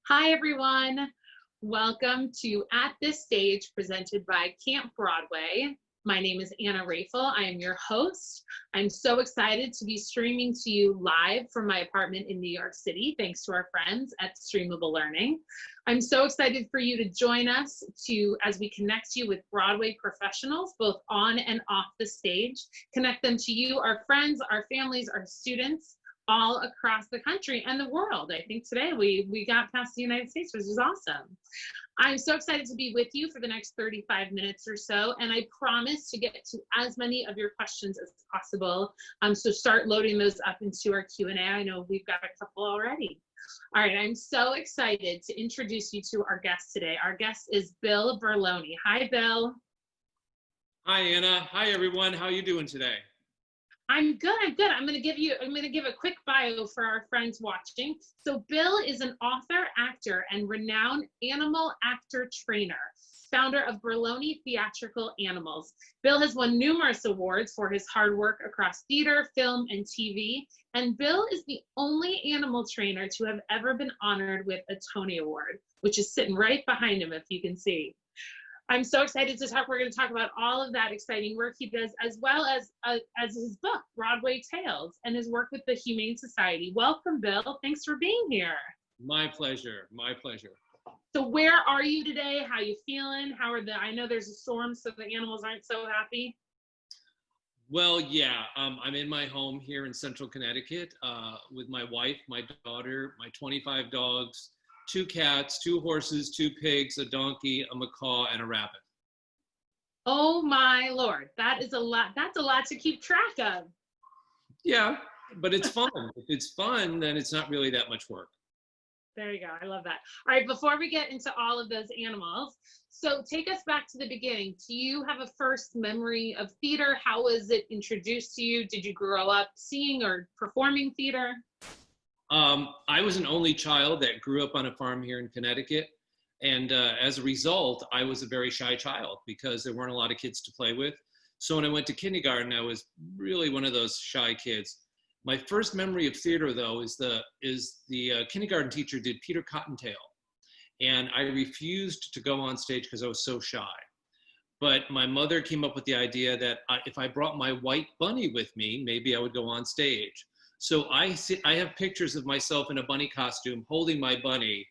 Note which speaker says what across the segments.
Speaker 1: Hi, everyone. Welcome to At This Stage, presented by Camp Broadway. My name is Anna Rafel. I am your host. I'm so excited to be streaming to you live from my apartment in New York City, thanks to our friends at Streamable Learning. I'm so excited for you to join us as we connect you with Broadway professionals, both on and off the stage, connect them to you, our friends, our families, our students, all across the country and the world. I think today we got past the United States, which is awesome. I'm so excited to be with you for the next 35 minutes or so, and I promise to get to as many of your questions as possible. So start loading those up into our Q&A. I know we've got a couple already. All right, I'm so excited to introduce you to our guest today. Our guest is Bill Berloni. Hi, Bill.
Speaker 2: Hi, Anna. Hi, everyone. How are you doing today?
Speaker 1: I'm good. I'm going to give a quick bio for our friends watching. So Bill is an author, actor, and renowned animal actor trainer, founder of Berloni Theatrical Animals. Bill has won numerous awards for his hard work across theater, film, and TV. And Bill is the only animal trainer to have ever been honored with a Tony Award, which is sitting right behind him, if you can see. I'm so excited to talk. We're going to talk about all of that exciting work he does, as well as his book, Broadway Tales, and his work with the Humane Society. Welcome, Bill. Thanks for being here.
Speaker 2: My pleasure. My pleasure.
Speaker 1: So where are you today? How you feeling? I know there's a storm, so the animals aren't so happy.
Speaker 2: Well, yeah, I'm in my home here in Central Connecticut with my wife, my daughter, my 25 dogs, 2 cats, 2 horses, 2 pigs, a donkey, a macaw, and a rabbit.
Speaker 1: Oh my Lord, that is a lot. That's a lot to keep track of.
Speaker 2: Yeah, but it's fun. If it's fun, then it's not really that much work.
Speaker 1: There you go. I love that. All right, before we get into all of those animals, so take us back to the beginning. Do you have a first memory of theater? How was it introduced to you? Did you grow up seeing or performing theater?
Speaker 2: I was an only child that grew up on a farm here in Connecticut. And as a result, I was a very shy child because there weren't a lot of kids to play with. So when I went to kindergarten, I was really one of those shy kids. My first memory of theater, though, is the kindergarten teacher did Peter Cottontail. And I refused to go on stage because I was so shy. But my mother came up with the idea that if I brought my white bunny with me, maybe I would go on stage. So I have pictures of myself in a bunny costume holding my bunny,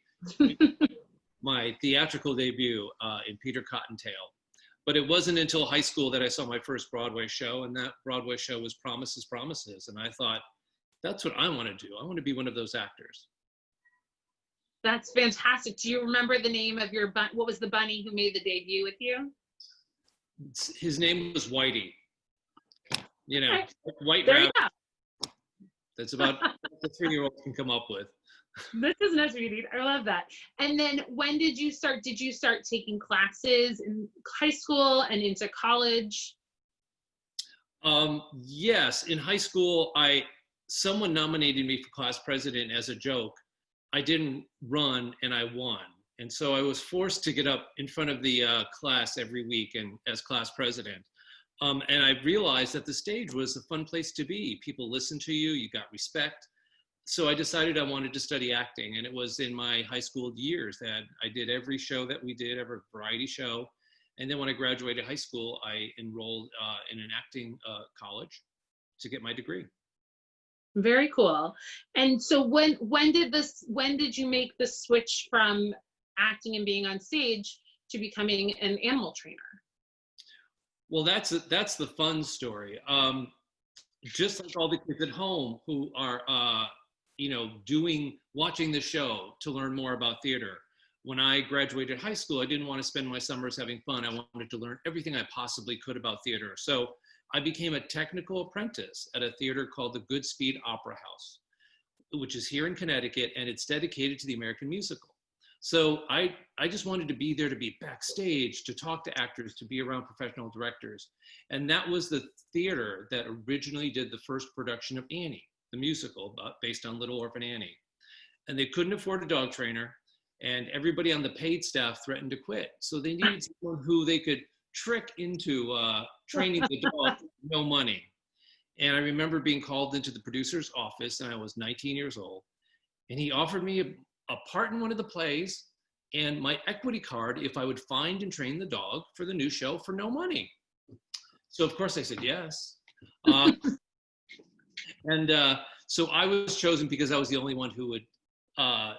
Speaker 2: my theatrical debut in Peter Cottontail. But it wasn't until high school that I saw my first Broadway show, and that Broadway show was Promises, Promises. And I thought, that's what I want to do. I want to be one of those actors.
Speaker 1: That's fantastic. Do you remember the name of your bunny? What was the bunny who made the debut with you?
Speaker 2: His name was Whitey. You know, white
Speaker 1: there
Speaker 2: rabbit.
Speaker 1: You go.
Speaker 2: That's about what the 3-year-old can come up with.
Speaker 1: This is nice, sweetie. I love that. And then when did you start? Did you start taking classes in high school and into college?
Speaker 2: Yes, in high school, someone nominated me for class president as a joke. I didn't run and I won. And so I was forced to get up in front of the class every week and as class president. And I realized that the stage was a fun place to be. People listened to you, you got respect. So I decided I wanted to study acting. And it was in my high school years that I did every show that we did, every variety show. And then when I graduated high school, I enrolled in an acting college to get my degree.
Speaker 1: Very cool. And so when did you make the switch from acting and being on stage to becoming an animal trainer?
Speaker 2: Well, that's the fun story. Just like all the kids at home who are, watching the show to learn more about theater. When I graduated high school, I didn't want to spend my summers having fun. I wanted to learn everything I possibly could about theater. So I became a technical apprentice at a theater called the Goodspeed Opera House, which is here in Connecticut, and it's dedicated to the American musical. So I just wanted to be there, to be backstage, to talk to actors, to be around professional directors. And that was the theater that originally did the first production of Annie, the musical based on Little Orphan Annie. And they couldn't afford a dog trainer, and everybody on the paid staff threatened to quit. So they needed someone who they could trick into training the dog with no money. And I remember being called into the producer's office, and I was 19 years old. And he offered me a part in one of the plays and my equity card if I would find and train the dog for the new show for no money. So of course I said yes. So I was chosen because I was the only one who would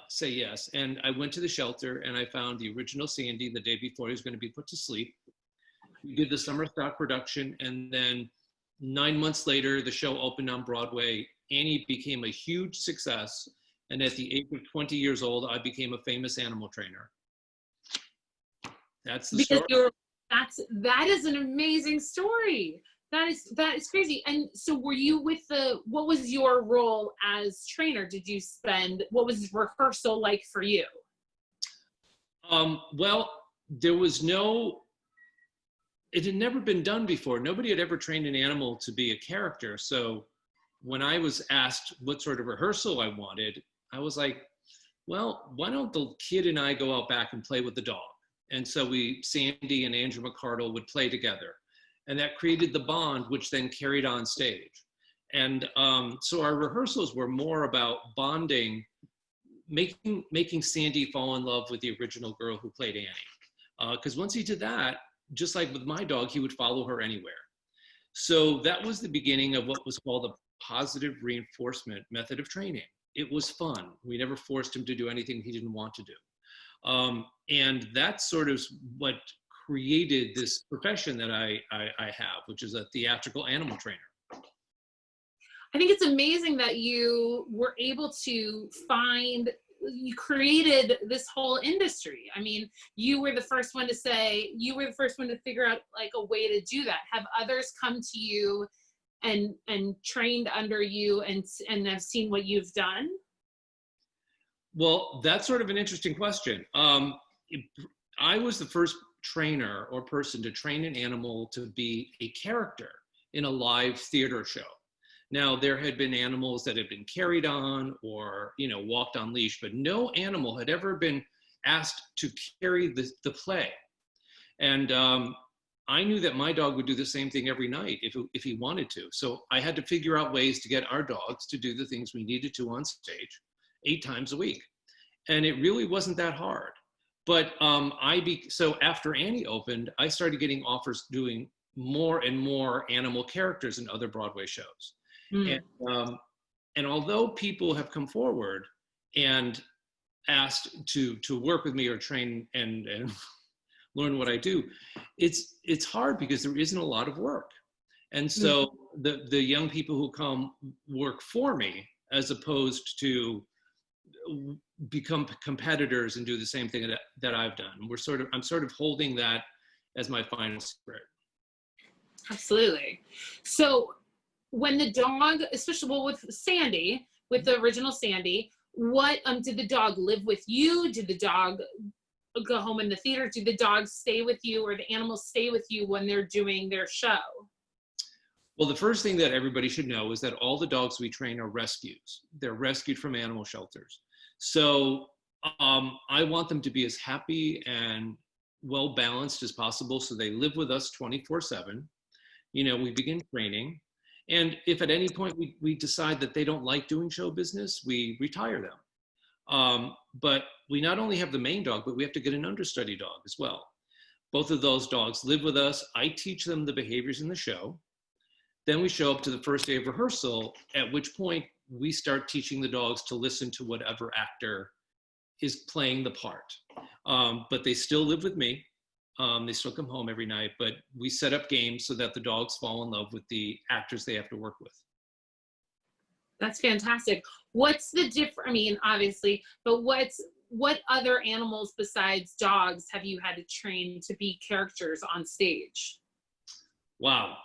Speaker 2: say yes. And I went to the shelter and I found the original Sandy the day before he was going to be put to sleep. We did the summer stock production, and then 9 months later, the show opened on Broadway. Annie became a huge success. And at the age of 20 years old, I became a famous animal trainer. That's the story.
Speaker 1: That is an amazing story. That is crazy. And so were you what was your role as trainer? What was rehearsal like for you?
Speaker 2: Well, it had never been done before. Nobody had ever trained an animal to be a character. So when I was asked what sort of rehearsal I wanted, I was like, well, why don't the kid and I go out back and play with the dog? And so Sandy and Andrew McCardle would play together. And that created the bond, which then carried on stage. And so our rehearsals were more about bonding, making Sandy fall in love with the original girl who played Annie. Because once he did that, just like with my dog, he would follow her anywhere. So that was the beginning of what was called a positive reinforcement method of training. It was fun. We never forced him to do anything he didn't want to do. And that's sort of what created this profession that I have, which is a theatrical animal trainer.
Speaker 1: I think it's amazing that you were able to you created this whole industry. I mean, you were the first one to figure out like a way to do that. Have others come to you and trained under you and have seen what you've done?
Speaker 2: Well, that's sort of an interesting question. I was the first trainer or person to train an animal to be a character in a live theater show. Now, there had been animals that had been carried on or, walked on leash, but no animal had ever been asked to carry the play. And I knew that my dog would do the same thing every night if he wanted to. So I had to figure out ways to get our dogs to do the things we needed to on stage 8 times a week. And it really wasn't that hard. But so after Annie opened, I started getting offers doing more and more animal characters in other Broadway shows. And although people have come forward and asked to work with me or train and learn what I do, it's hard because there isn't a lot of work. And so the young people who come work for me as opposed to become competitors and do the same thing that I've done. I'm sort of holding that as my final secret. Absolutely.
Speaker 1: So when the dog, especially with Sandy, with the original Sandy, what did the dog live with you? Did the dog go home in the theater? Do the dogs stay with you, or the animals stay with you when they're doing their show?
Speaker 2: Well, the first thing that everybody should know is that all the dogs we train are rescues. They're rescued from animal shelters. So I want them to be as happy and well balanced as possible. So they live with us 24/7. We begin training. And if at any point we decide that they don't like doing show business, we retire them. But we not only have the main dog, but we have to get an understudy dog as well. Both of those dogs live with us. I teach them the behaviors in the show. Then we show up to the first day of rehearsal, at which point we start teaching the dogs to listen to whatever actor is playing the part. But they still live with me. They still come home every night, but we set up games so that the dogs fall in love with the actors they have to work with.
Speaker 1: That's fantastic. What's the difference? I mean, obviously, but what other animals besides dogs have you had to train to be characters on stage?
Speaker 2: Wow.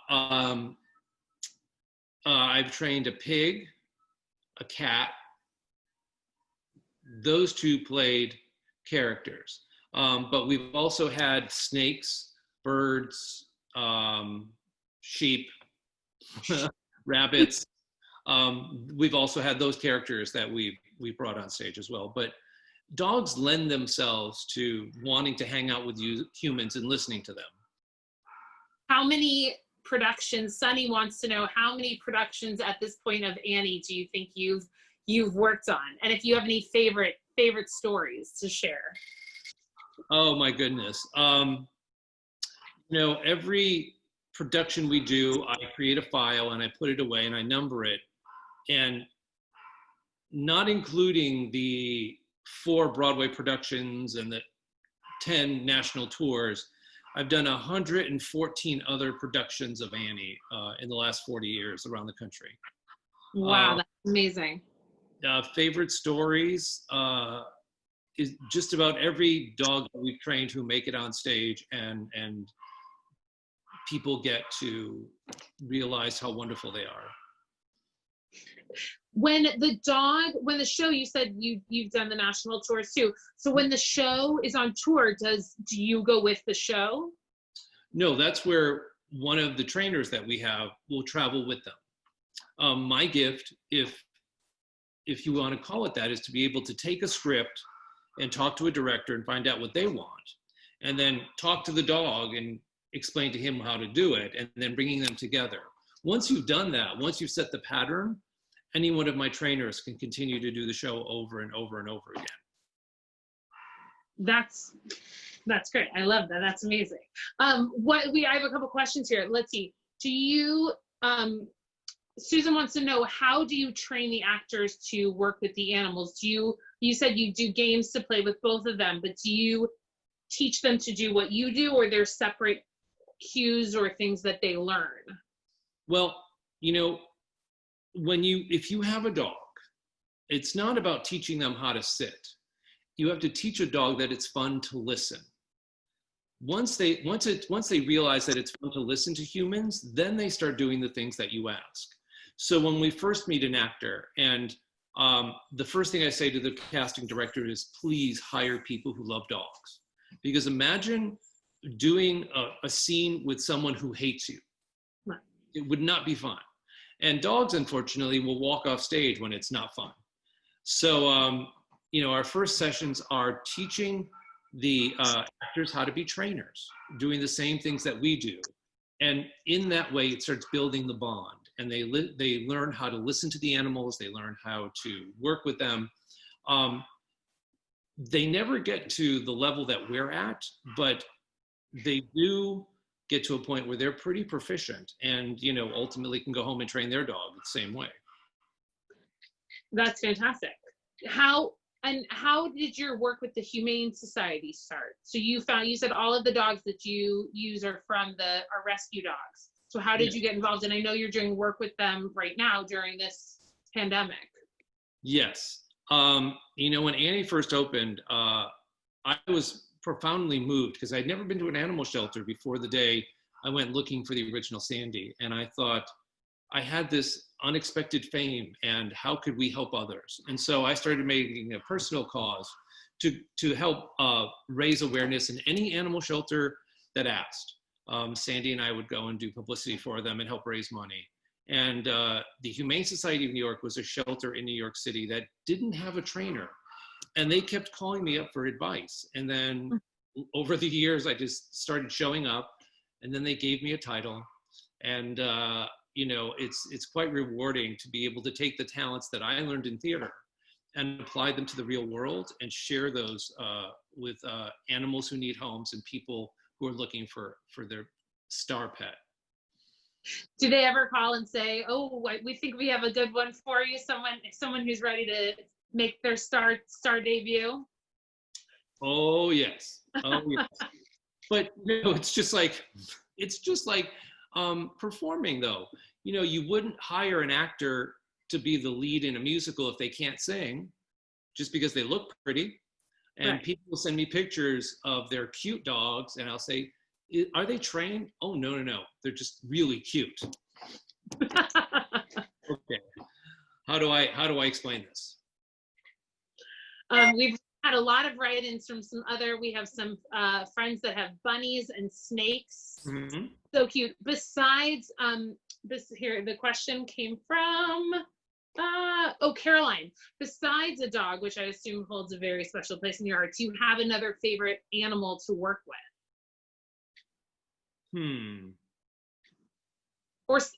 Speaker 2: I've trained a pig, a cat. Those 2 played characters. But we've also had snakes, birds, sheep, rabbits. We've also had those characters that we brought on stage as well. But dogs lend themselves to wanting to hang out with humans and listening to them.
Speaker 1: How many productions, Sunny wants to know, how many productions at this point of Annie do you think you've worked on? And if you have any favorite favorite stories to share?
Speaker 2: Oh my goodness. Every production we do, I create a file and I put it away and I number it. And not including the 4 Broadway productions and the 10 national tours, I've done 114 other productions of Annie in the last 40 years around the country.
Speaker 1: Wow, that's amazing.
Speaker 2: Favorite stories is just about every dog that we've trained who make it on stage, and people get to realize how wonderful they are.
Speaker 1: When the show, you said you've done the national tours too. So when the show is on tour, do you go with the show?
Speaker 2: No, that's where one of the trainers that we have will travel with them. My gift, if you want to call it that, is to be able to take a script and talk to a director and find out what they want, and then talk to the dog and explain to him how to do it, and then bringing them together. Once you've done that, once you've set the pattern, any one of my trainers can continue to do the show over and over and over again.
Speaker 1: That's great. I love that. That's amazing. I have a couple questions here. Let's see. Do you, Susan wants to know, how do you train the actors to work with the animals? You said you do games to play with both of them, but do you teach them to do what you do, or there's separate cues or things that they learn?
Speaker 2: Well, if you have a dog, it's not about teaching them how to sit. You have to teach a dog that it's fun to listen. Once they realize that it's fun to listen to humans, then they start doing the things that you ask. So when we first meet an actor, and the first thing I say to the casting director is, please hire people who love dogs. Because imagine doing a scene with someone who hates you.
Speaker 1: Right.
Speaker 2: It would not be fun. And dogs, unfortunately, will walk off stage when it's not fun. So, our first sessions are teaching the actors how to be trainers, doing the same things that we do. And in that way, it starts building the bond. And they learn how to listen to the animals. They learn how to work with them. They never get to the level that we're at, but they do get to a point where they're pretty proficient, and ultimately can go home and train their dog the same way.
Speaker 1: That's fantastic. How did your work with the Humane Society start? So you said all of the dogs that you use are rescue dogs. So how did you get involved? And I know you're doing work with them right now during this pandemic.
Speaker 2: Yes. When Annie first opened, I was profoundly moved because I'd never been to an animal shelter before the day I went looking for the original Sandy. And I thought, I had this unexpected fame, and how could we help others? And so I started making a personal cause to help raise awareness in any animal shelter that asked. Sandy and I would go and do publicity for them and help raise money. And the Humane Society of New York was a shelter in New York City that didn't have a trainer. And they kept calling me up for advice. And then over the years, I just started showing up, and then they gave me a title. And, it's quite rewarding to be able to take the talents that I learned in theater and apply them to the real world and share those with animals who need homes and people who are looking for their star pet.
Speaker 1: Do they ever call and say, oh, we think we have a good one for you, someone who's ready to make their star debut?
Speaker 2: Oh yes. But it's just like performing though. You wouldn't hire an actor to be the lead in a musical if they can't sing, just because they look pretty. And
Speaker 1: right.
Speaker 2: People will send me pictures of their cute dogs, and I'll say, are they trained? Oh, no. They're just really cute. Okay. How do I explain this?
Speaker 1: We've had a lot of write-ins from we have some friends that have bunnies and snakes. Mm-hmm. So cute. Besides, the question came from, Caroline. Besides a dog, which I assume holds a very special place in your heart, do you have another favorite animal to work with?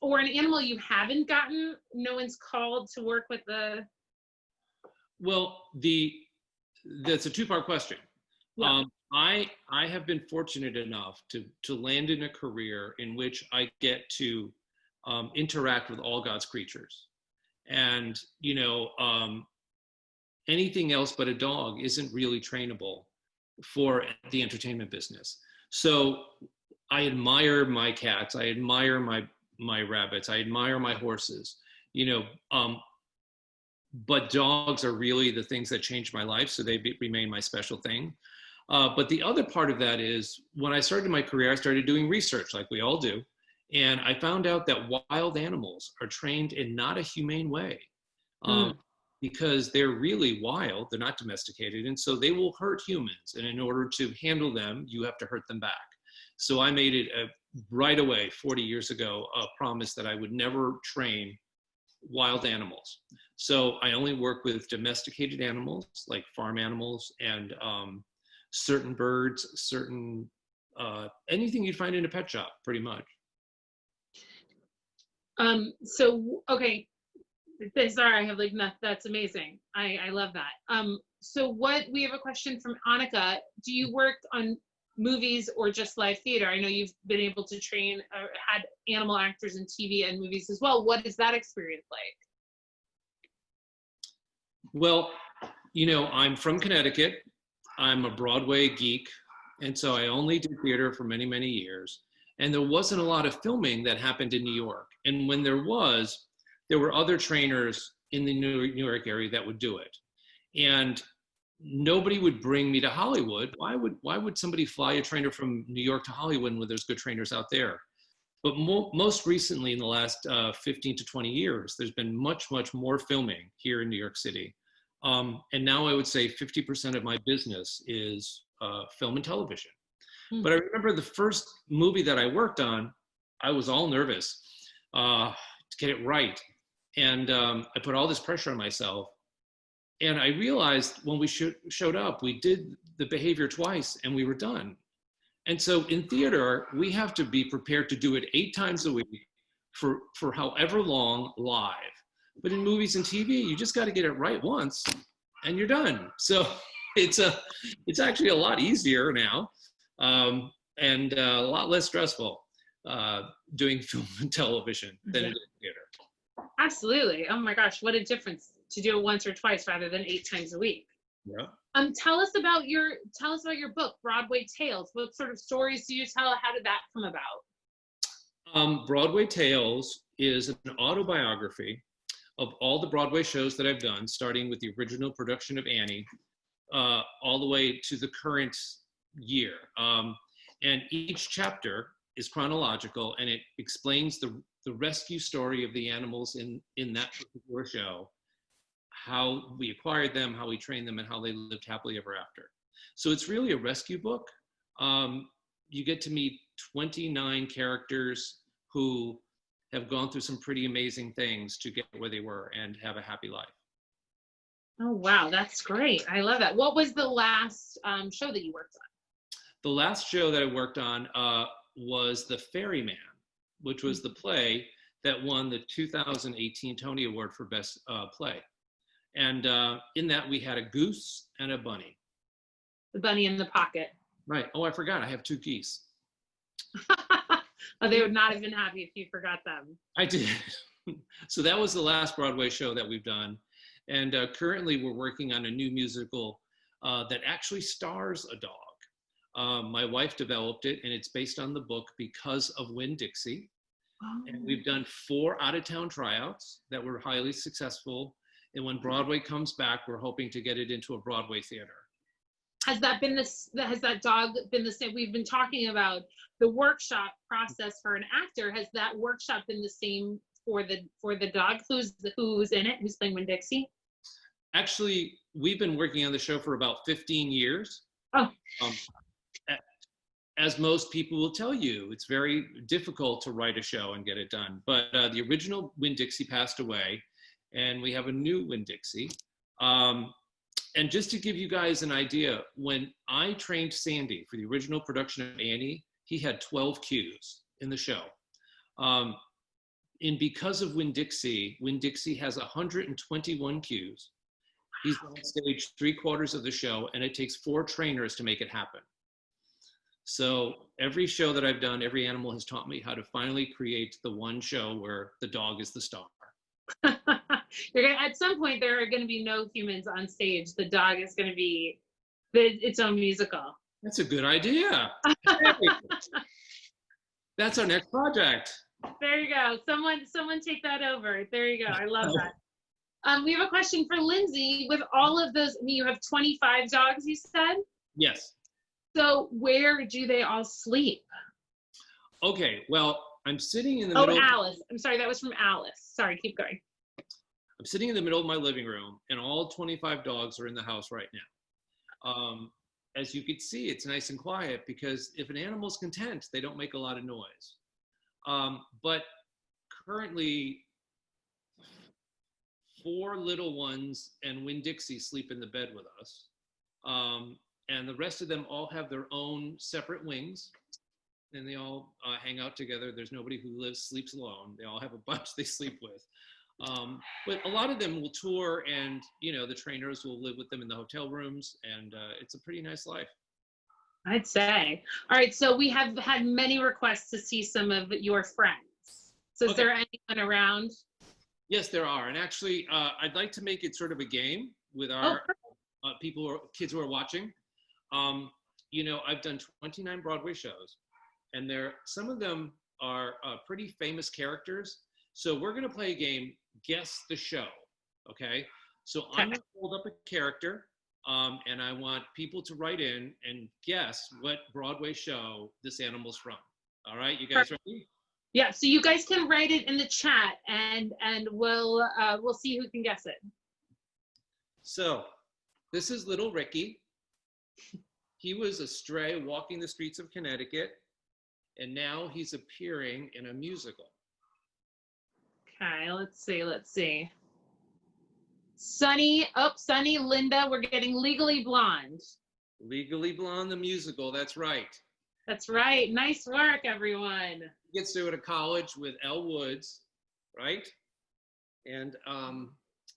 Speaker 1: Or an animal you haven't gotten, no one's called to work with the...
Speaker 2: Well, that's a two-part question.
Speaker 1: Yeah.
Speaker 2: I have been fortunate enough to land in a career in which I get to interact with all God's creatures. And, anything else but a dog isn't really trainable for the entertainment business. So I admire my cats. I admire my rabbits. I admire my horses, but dogs are really the things that changed my life. So they remain my special thing. But the other part of that is when I started my career, I started doing research like we all do. And I found out that wild animals are trained in not a humane way. Because they're really wild, they're not domesticated, and so they will hurt humans. And in order to handle them, you have to hurt them back. So I made it right away, 40 years ago, a promise that I would never train wild animals. So I only work with domesticated animals, like farm animals, and certain birds, certain anything you'd find in a pet shop, pretty much.
Speaker 1: Okay. Sorry, I have that's amazing. I love that. So we have a question from Annika. Do you work on movies or just live theater? I know you've been able to train or had animal actors in TV and movies as well. What is that experience like?
Speaker 2: Well, I'm from Connecticut. I'm a Broadway geek. And so I only did theater for many, many years. And there wasn't a lot of filming that happened in New York. And when there were other trainers in the New York area that would do it. And nobody would bring me to Hollywood. Why would somebody fly a trainer from New York to Hollywood when there's good trainers out there? But most recently, in the last 15 to 20 years, there's been much, much more filming here in New York City. And now I would say 50% of my business is film and television. But I remember the first movie that I worked on, I was all nervous to get it right. And I put all this pressure on myself. And I realized when we showed up, we did the behavior twice and we were done. And so in theater, we have to be prepared to do it 8 times a week for however long live. But in movies and TV, you just got to get it right once and you're done. So it's actually a lot easier now and a lot less stressful doing film and television than it is theater.
Speaker 1: Absolutely. Oh my gosh, what a difference to do it once or twice rather than 8 times a week.
Speaker 2: Yeah.
Speaker 1: Tell us about your book, Broadway Tales. What sort of stories do you tell? How did that come about?
Speaker 2: Broadway Tales is an autobiography of all the Broadway shows that I've done, starting with the original production of Annie, all the way to the current year. And each chapter is chronological, and it explains the rescue story of the animals in that particular show, how we acquired them, how we trained them, and how they lived happily ever after. So it's really a rescue book. You get to meet 29 characters who have gone through some pretty amazing things to get where they were and have a happy life.
Speaker 1: Oh, wow, that's great. I love that. What was the last show that you worked on?
Speaker 2: The last show that I worked on was The Ferryman, which was the play that won the 2018 Tony Award for Best Play. And in that, we had a goose and a bunny.
Speaker 1: The bunny in the pocket.
Speaker 2: Right. Oh, I forgot. I have 2 geese.
Speaker 1: Oh, they would not have been happy if you forgot them.
Speaker 2: I did. So that was the last Broadway show that we've done. And currently, we're working on a new musical that actually stars a dog. My wife developed it, and it's based on the book Because of Winn, Dixie. Oh. And we've done 4 out-of-town tryouts that were highly successful. And when Broadway comes back, we're hoping to get it into a Broadway theater.
Speaker 1: Has that dog been the same? We've been talking about the workshop process for an actor. Has that workshop been the same for the dog who's in it, who's playing Winn Dixie?
Speaker 2: Actually, we've been working on the show for about 15 years.
Speaker 1: Oh.
Speaker 2: As most people will tell you, it's very difficult to write a show and get it done. But the original Winn Dixie passed away, and we have a new Winn Dixie. And just to give you guys an idea, when I trained Sandy for the original production of Annie, he had 12 cues in the show. And because of Winn Dixie has 121 cues. He's on stage 3/4 of the show, and it takes 4 trainers to make it happen. So every show that I've done, every animal has taught me how to finally create the one show where the dog is the star.
Speaker 1: At some point, there are going to be no humans on stage. The dog is going to be its own musical.
Speaker 2: That's a good idea. Hey, that's our next project.
Speaker 1: There you go. Someone take that over. There you go. I love that. We have a question for Lindsay. With all of those, I mean, you have 25 dogs, you said?
Speaker 2: Yes.
Speaker 1: So where do they all sleep?
Speaker 2: Okay, well, I'm sitting in the middle.
Speaker 1: Oh, Alice. I'm sorry, that was from Alice. Sorry, keep going.
Speaker 2: I'm sitting in the middle of my living room, and all 25 dogs are in the house right now. As you can see, it's nice and quiet because if an animal's content, they don't make a lot of noise. But currently, 4 little ones and Winn Dixie sleep in the bed with us. And the rest of them all have their own separate wings, and they all hang out together. There's nobody who sleeps alone. They all have a bunch they sleep with. But a lot of them will tour, and the trainers will live with them in the hotel rooms, and it's a pretty nice life.
Speaker 1: I'd say. All right, so we have had many requests to see some of your friends. So is there anyone around?
Speaker 2: Yes, there are. And actually, I'd like to make it sort of a game with our kids who are watching. I've done 29 Broadway shows, and some of them are pretty famous characters. So we're going to play a game, Guess the Show, okay? So I'm going to hold up a character, and I want people to write in and guess what Broadway show this animal's from. All right, you guys ready?
Speaker 1: Yeah, so you guys can write it in the chat, and we'll see who can guess it. So
Speaker 2: this is little Ricky. He was a stray walking the streets of Connecticut, and now he's appearing in a musical.
Speaker 1: Okay, let's see. Sunny, Linda, we're getting Legally Blonde.
Speaker 2: Legally Blonde, the musical, that's right.
Speaker 1: That's right, nice work, everyone.
Speaker 2: He gets to go to college with Elle Woods, right? And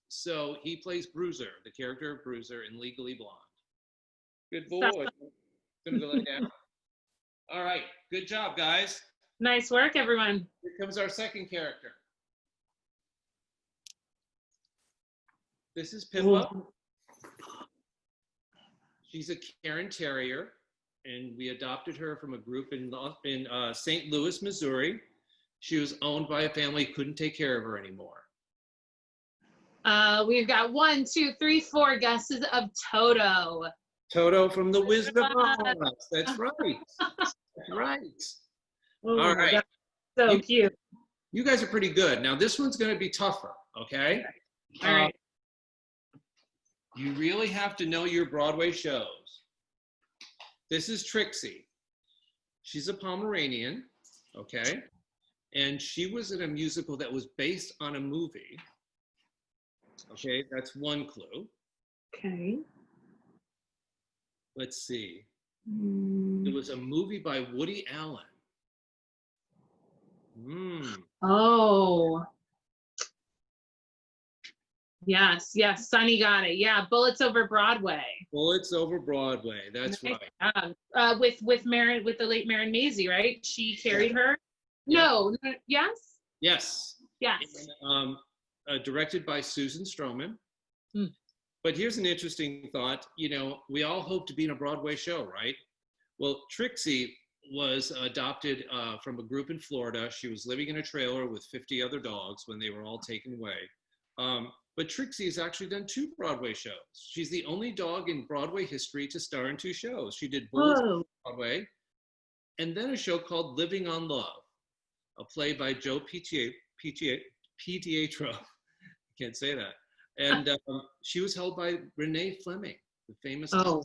Speaker 2: so he plays Bruiser, the character of Bruiser in Legally Blonde. Good boy. Gonna go lay down. All right, good job, guys.
Speaker 1: Nice work, everyone.
Speaker 2: Here comes our second character. This is Pippa. Ooh. She's a Cairn Terrier, and we adopted her from a group in St. Louis, Missouri. She was owned by a family who couldn't take care of her anymore.
Speaker 1: We've got 1, 2, 3, 4 guesses of Toto.
Speaker 2: Toto from The Wizard of Oz. That's right. That's right.
Speaker 1: Ooh,
Speaker 2: all right.
Speaker 1: So cute.
Speaker 2: You guys are pretty good. Now this one's going to be tougher, okay?
Speaker 1: All right.
Speaker 2: You really have to know your Broadway shows. This is Trixie. She's a Pomeranian, okay? And she was in a musical that was based on a movie. Okay, that's one clue.
Speaker 1: Okay.
Speaker 2: Let's see. It was a movie by Woody Allen.
Speaker 1: Oh. Yes, Sunny got it. Yeah, Bullets Over Broadway.
Speaker 2: Bullets Over Broadway, that's right.
Speaker 1: With the late Marin Mazzie, right? She carried her. No, yes?
Speaker 2: Yes.
Speaker 1: Yes.
Speaker 2: And, directed by Susan Stroman. But here's an interesting thought. We all hope to be in a Broadway show, right? Well, Trixie was adopted from a group in Florida. She was living in a trailer with 50 other dogs when they were all taken away. But Trixie has actually done 2 Broadway shows. She's the only dog in Broadway history to star in 2 shows. She did Bullets on Broadway, and then a show called Living on Love, a play by Joe Pietro. Can't say that. And she was held by Renee Fleming, the famous designer.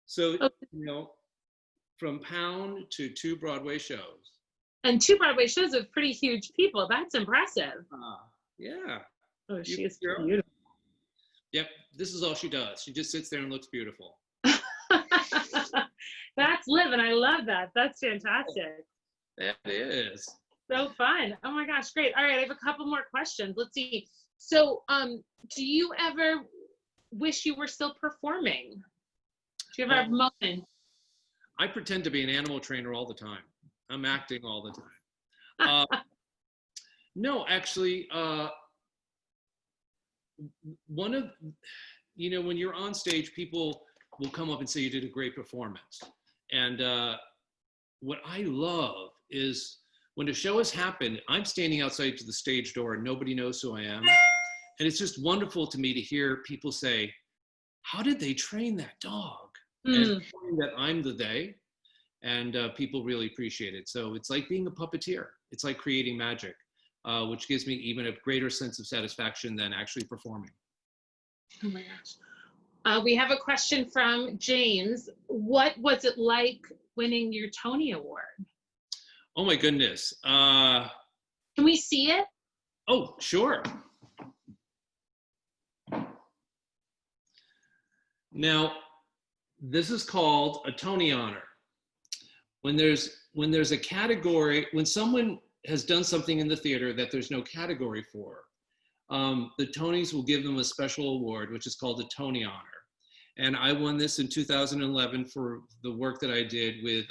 Speaker 2: So, from Pound to 2 Broadway shows.
Speaker 1: And 2 Broadway shows of pretty huge people. That's impressive.
Speaker 2: Yeah.
Speaker 1: Oh, she is beautiful.
Speaker 2: Yep, this is all she does. She just sits there and looks beautiful.
Speaker 1: That's living. I love that. That's fantastic.
Speaker 2: That is.
Speaker 1: So fun. Oh my gosh, great. All right, I have a couple more questions. Let's see. So, do you ever, wish you were still performing? Do you ever have a moment?
Speaker 2: I pretend to be an animal trainer all the time. I'm acting all the time. No, actually, one of, when you're on stage, people will come up and say you did a great performance. And what I love is when a show has happened, I'm standing outside to the stage door and nobody knows who I am. And it's just wonderful to me to hear people say, how did they train that dog? And that I'm the they, and people really appreciate it. So it's like being a puppeteer. It's like creating magic, which gives me even a greater sense of satisfaction than actually performing.
Speaker 1: Oh my gosh. We have a question from James. What was it like winning your Tony Award?
Speaker 2: Oh my goodness.
Speaker 1: Can we see it?
Speaker 2: Oh, sure. Now, this is called a Tony honor. When there's a category, when someone has done something in the theater that there's no category for, the Tonys will give them a special award, which is called a Tony honor. And I won this in 2011 for the work that I did with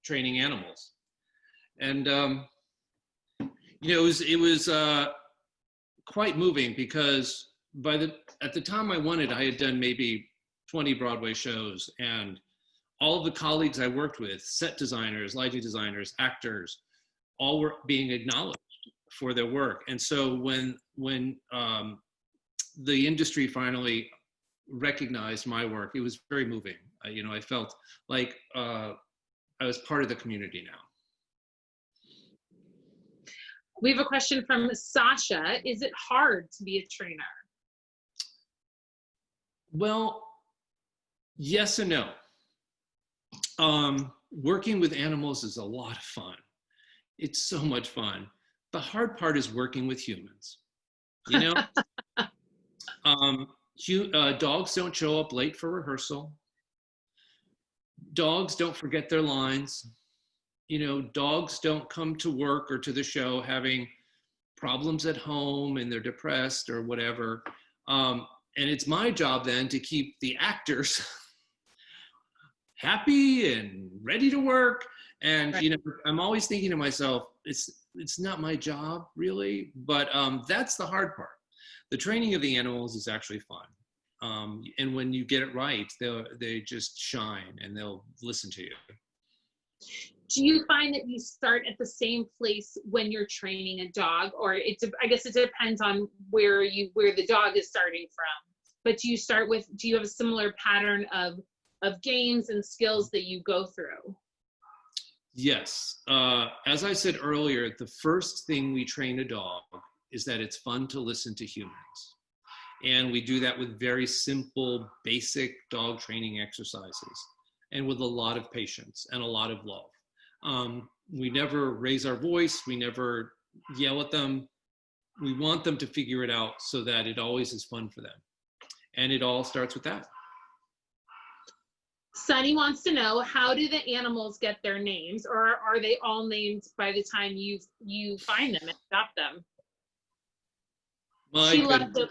Speaker 2: training animals. And it was quite moving because at the time I won it, I had done maybe 20 Broadway shows, and all of the colleagues I worked with, set designers, lighting designers, actors, all were being acknowledged for their work. And so when the industry finally recognized my work, it was very moving. I felt like I was part of the community now.
Speaker 1: We have a question from Sasha. Is it hard to be a trainer?
Speaker 2: Well, yes and no. Working with animals is a lot of fun. It's so much fun. The hard part is working with humans. Dogs don't show up late for rehearsal. Dogs don't forget their lines. Dogs don't come to work or to the show having problems at home and they're depressed or whatever. And it's my job then to keep the actors happy and ready to work. And,
Speaker 1: right.
Speaker 2: I'm always thinking to myself, it's not my job really, but that's the hard part. The training of the animals is actually fun. And when you get it right, they just shine and they'll listen to you.
Speaker 1: Do you find that you start at the same place when you're training a dog, or I guess it depends on where the dog is starting from, but do you have a similar pattern of games and skills that you go through?
Speaker 2: Yes. As I said earlier, the first thing we train a dog is that it's fun to listen to humans. And we do that with very simple, basic dog training exercises and with a lot of patience and a lot of love. We never raise our voice. We never yell at them. We want them to figure it out so that it always is fun for them. And it all starts with that.
Speaker 1: Sunny wants to know, how do the animals get their names, or are they all named by the time you find them and adopt them? She loved it.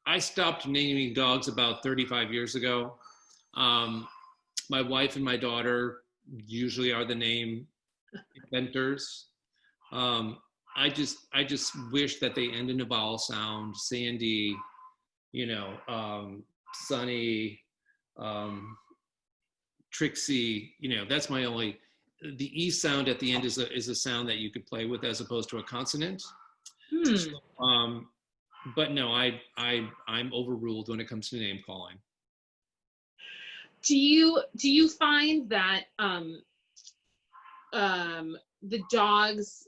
Speaker 2: I stopped naming dogs about 35 years ago. My wife and my daughter usually are the name inventors. I just wish that they end in a vowel sound. Sandy, Sunny, Trixie. That's my only. The E sound at the end is a sound that you could play with as opposed to a consonant. So, but no, I'm overruled when it comes to name calling.
Speaker 1: Do you find that the dogs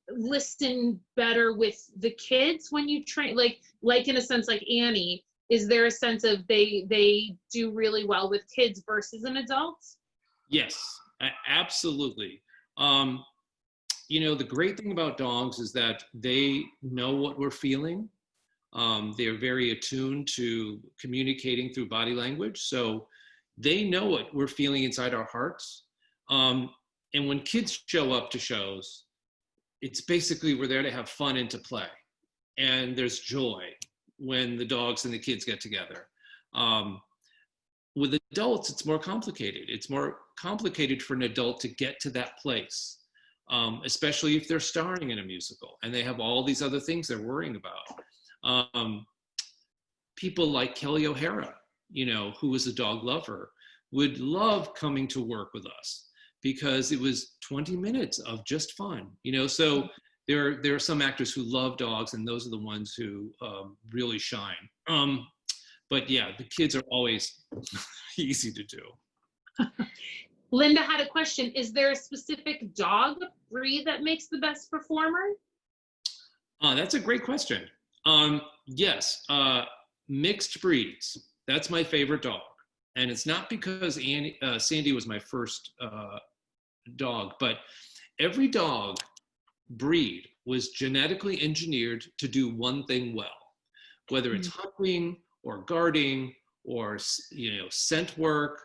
Speaker 1: listen better with the kids when you train, like in a sense, like Annie? Is there a sense of they do really well with kids versus an adult?
Speaker 2: Yes, absolutely. The great thing about dogs is that they know what we're feeling. They're very attuned to communicating through body language. So they know what we're feeling inside our hearts. And when kids show up to shows, it's basically we're there to have fun and to play. and there's joy when the dogs and the kids get together. With adults, it's more complicated. It's more complicated for an adult to get to that place, especially if they're starring in a musical and they have all these other things they're worrying about. People like Kelly O'Hara, who was a dog lover, would love coming to work with us because it was 20 minutes of just fun, so there are some actors who love dogs, and those are the ones who really shine. But yeah, the kids are always easy to do.
Speaker 1: Linda had a question. Is there a specific dog breed that makes the best performer?
Speaker 2: That's a great question. Yes, mixed breeds. That's my favorite dog. And it's not because Sandy was my first dog, but every dog breed was genetically engineered to do one thing well, whether it's hunting or guarding or scent work.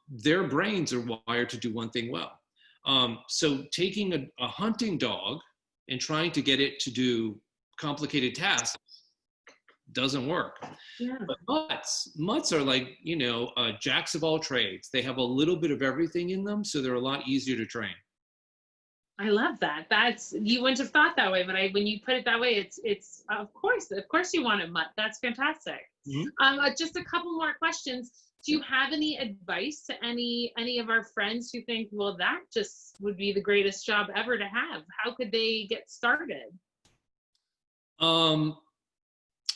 Speaker 2: Their brains are wired to do one thing well. So taking a hunting dog and trying to get it to do complicated tasks doesn't work.
Speaker 1: Yeah.
Speaker 2: But mutts are like, jacks of all trades. They have a little bit of everything in them, so they're a lot easier to train.
Speaker 1: I love that. You wouldn't have thought that way, but when you put it that way, it's of course you want a mutt. That's fantastic. Mm-hmm. Just a couple more questions. Do you have any advice to any of our friends who think, well, that just would be the greatest job ever to have? How could they get started?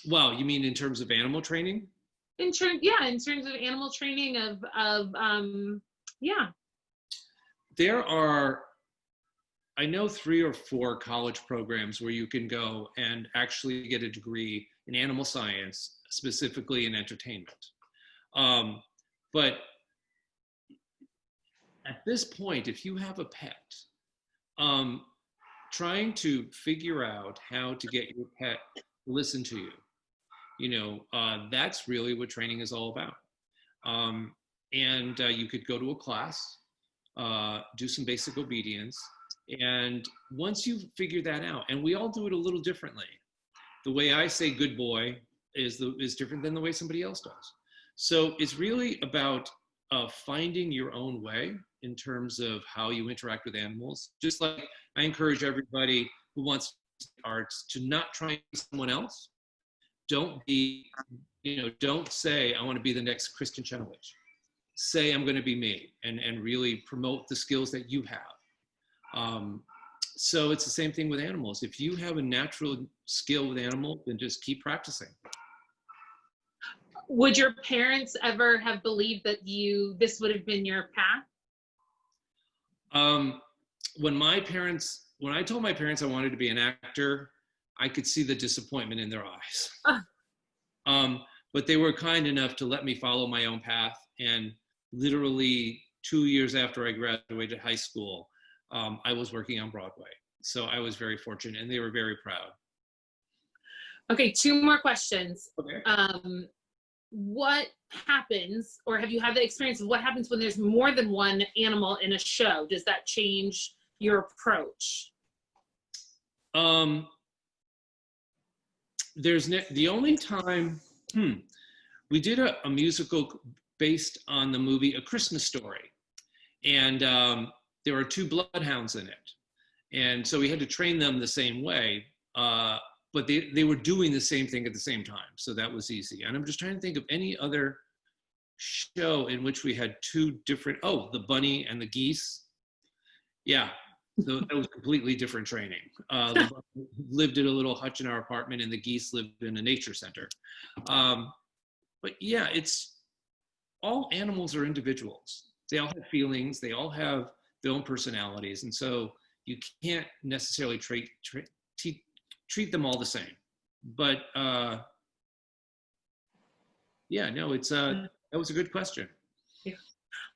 Speaker 2: Well, you mean in terms of animal training?
Speaker 1: In terms of animal training yeah.
Speaker 2: There are, I know, 3 or 4 college programs where you can go and actually get a degree in animal science, specifically in entertainment. But at this point, if you have a pet, trying to figure out how to get your pet to listen to you, that's really what training is all about. And you could go to a class, do some basic obedience, and once you figure that out, and we all do it a little differently. The way I say good boy is different than the way somebody else does. So it's really about finding your own way in terms of how you interact with animals. Just like I encourage everybody who wants arts to not try to be someone else. Don't say I want to be the next Kristen Chenoweth. Say I'm going to be me, and really promote the skills that you have. So it's the same thing with animals. If you have a natural skill with animals, then just keep practicing.
Speaker 1: Would your parents ever have believed that this would have been your path?
Speaker 2: When I told my parents I wanted to be an actor, I could see the disappointment in their eyes. But they were kind enough to let me follow my own path. And literally 2 years after I graduated high school, I was working on Broadway. So I was very fortunate, and they were very proud.
Speaker 1: Okay, 2 more questions.
Speaker 2: Okay.
Speaker 1: What happens, or have you had the experience of what happens when there's more than one animal in a show? Does that change your approach?
Speaker 2: The only time we did a musical based on the movie A Christmas Story, and there were 2 bloodhounds in it, and so we had to train them the same way, but they were doing the same thing at the same time, so that was easy. And I'm just trying to think of any other show in which we had 2 different, the bunny and the geese. Yeah, so that was completely different training. The bunny lived in a little hutch in our apartment, and the geese lived in a nature center. But yeah, all animals are individuals. They all have feelings. They all have their own personalities. And so you can't necessarily treat them all the same. But that was a good question.
Speaker 1: Yeah.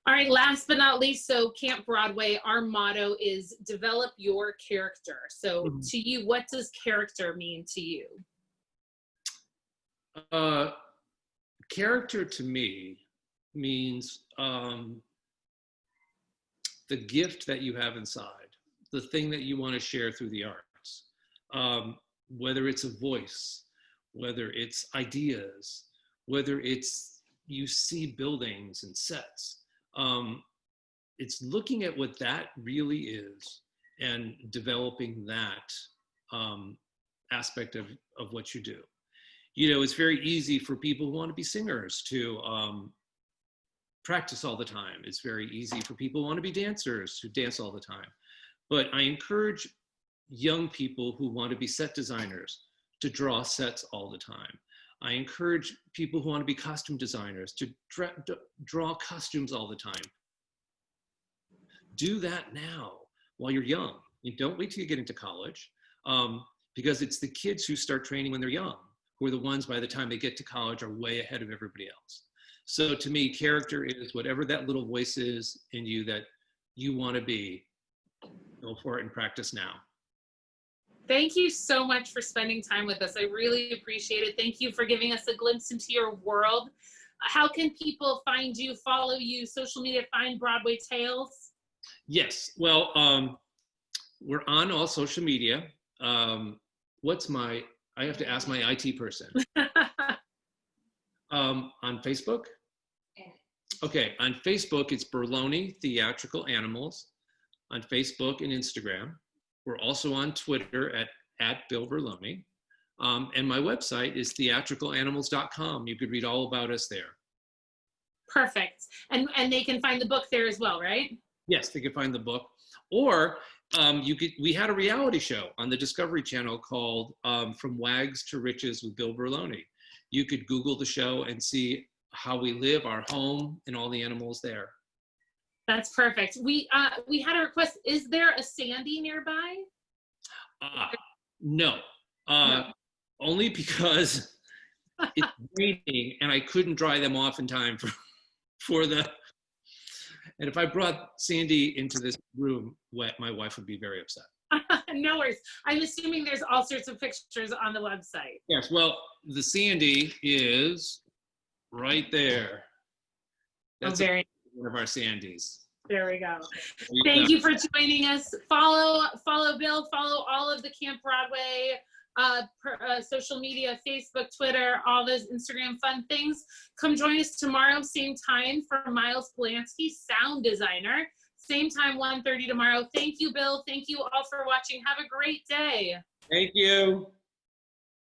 Speaker 1: All right, last but not least, so Camp Broadway, our motto is develop your character. So to you, what does character mean to you?
Speaker 2: Character to me means the gift that you have inside, the thing that you want to share through the arts. whether it's a voice, whether it's ideas, whether it's you see buildings and sets. It's looking at what that really is and developing that aspect of what you do. You know, it's very easy for people who want to be singers to practice all the time. It's very easy for people who want to be dancers who dance all the time. But I encourage young people who want to be set designers to draw sets all the time. I encourage people who want to be costume designers to draw costumes all the time. Do that now while you're young. You don't wait till you get into college, because it's the kids who start training when they're young, who are the ones by the time they get to college are way ahead of everybody else. So to me, character is whatever that little voice is in you that you want to be. Go for it and practice now.
Speaker 1: Thank you so much for spending time with us. I really appreciate it. Thank you for giving us a glimpse into your world. How can people find you, follow you, social media, find Broadway Tales?
Speaker 2: Yes, well, we're on all social media. I have to ask my IT person. On Facebook? Okay, on Facebook, it's Berloni Theatrical Animals on Facebook and Instagram. We're also on Twitter at Bill Berloni. And my website is theatricalanimals.com. You could read all about us there.
Speaker 1: Perfect. And they can find the book there as well, right?
Speaker 2: Yes, they can find the book. Or we had a reality show on the Discovery Channel called From Wags to Riches with Bill Berloni. You could Google the show and see how we live, our home, and all the animals there.
Speaker 1: That's perfect. We had a request. Is there a Sandy nearby?
Speaker 2: No. Only because it's raining and I couldn't dry them off in time for the. And if I brought Sandy into this room wet, my wife would be very upset.
Speaker 1: No worries. I'm assuming there's all sorts of pictures on the website.
Speaker 2: Yes. Well, the Sandy is right there. That's one of our Sandys.
Speaker 1: There we go. Thank you for joining us. Follow Bill, follow all of the Camp Broadway social media, Facebook, Twitter, all those Instagram fun things. Come join us tomorrow, same time, for Miles Polanski, sound designer. Same time, 1:30 tomorrow. Thank you, Bill. Thank you all for watching. Have a great day.
Speaker 2: Thank you.